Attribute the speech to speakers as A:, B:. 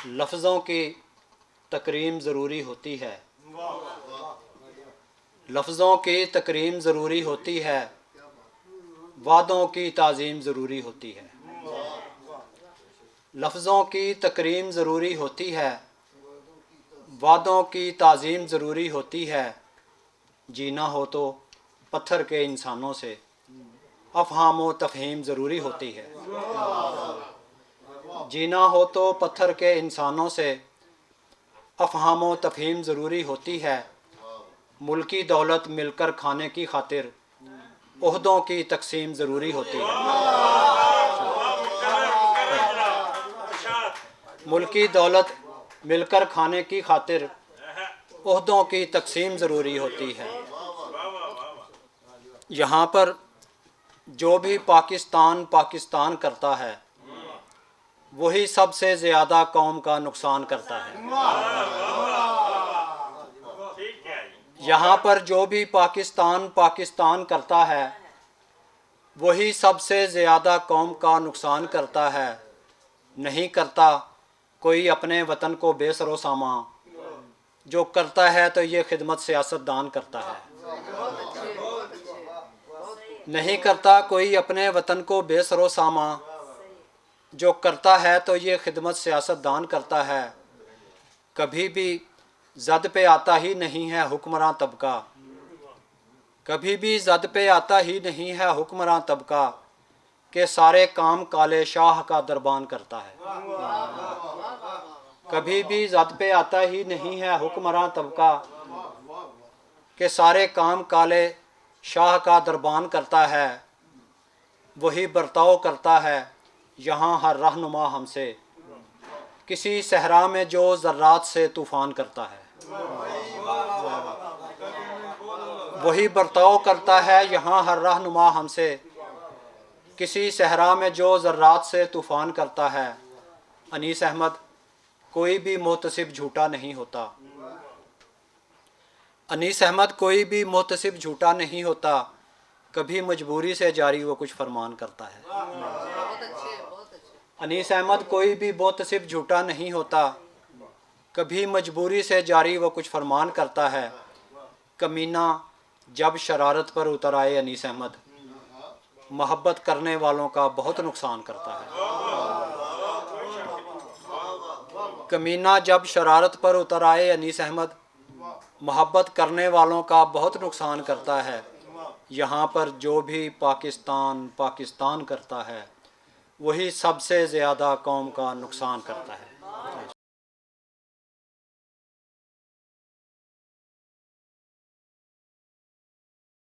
A: لفظوں کی تکریم ضروری ہوتی ہے، لفظوں کی تکریم ضروری ہوتی ہے، وعدوں کی تعظیم ضروری ہوتی ہے۔ لفظوں کی تکریم ضروری ہوتی ہے، وعدوں کی تعظیم ضروری ہوتی ہے۔ جینا ہو تو پتھر کے انسانوں سے افہام و تفہیم ضروری ہوتی ہے۔ جینا ہو تو پتھر کے انسانوں سے افہام و تفہیم ضروری ہوتی ہے۔ ملکی دولت مل کر کھانے کی خاطر عہدوں کی تقسیم ضروری ہوتی ہے۔ ملکی دولت مل کر کھانے کی خاطر عہدوں کی تقسیم ضروری ہوتی ہے۔ یہاں پر جو بھی پاکستان پاکستان کرتا ہے وہی سب سے زیادہ قوم کا نقصان کرتا ہے۔ یہاں پر جو بھی پاکستان پاکستان کرتا ہے وہی سب سے زیادہ قوم کا نقصان کرتا ہے۔ نہیں کرتا کوئی اپنے وطن کو بے سر و سامان، جو کرتا ہے تو یہ خدمت سیاست دان کرتا ہے۔ نہیں کرتا کوئی اپنے وطن کو بے سر و سامان، جو کرتا ہے تو یہ خدمت سیاست دان کرتا ہے۔ کبھی بھی زد پہ آتا ہی نہیں ہے حکمراں طبقہ، کبھی بھی زد پہ آتا ہی نہیں ہے حکمراں طبقہ، کہ سارے کام کالے شاہ کا دربان کرتا ہے۔ کبھی بھی زد پہ آتا ہی نہیں ہے حکمراں طبقہ، کہ سارے کام کالے شاہ کا دربان کرتا ہے۔ وہی برتاؤ کرتا ہے یہاں ہر رہنما ہم سے، کسی صحرا میں جو ذرات سے طوفان کرتا ہے۔ وہی برتاؤ کرتا ہے یہاں ہر رہنما ہم سے، کسی صحرا میں جو ذرات سے طوفان کرتا ہے۔ انیس احمد کوئی بھی محتسب جھوٹا نہیں ہوتا، انیس احمد کوئی بھی محتسب جھوٹا نہیں ہوتا، کبھی مجبوری سے جاری وہ کچھ فرمان کرتا ہے۔ انیس احمد کوئی بھی محتسب جھوٹا نہیں ہوتا، کبھی مجبوری سے جاری وہ کچھ فرمان کرتا ہے۔ کمینہ جب شرارت پر اتر آئے انیس احمد، محبت کرنے والوں کا بہت نقصان کرتا ہے۔ کمینہ جب شرارت پر اتر آئے انیس احمد، محبت کرنے والوں کا بہت نقصان کرتا ہے۔ یہاں پر جو بھی پاکستان پاکستان کرتا ہے وہی سب سے زیادہ قوم کا نقصان کرتا ہے۔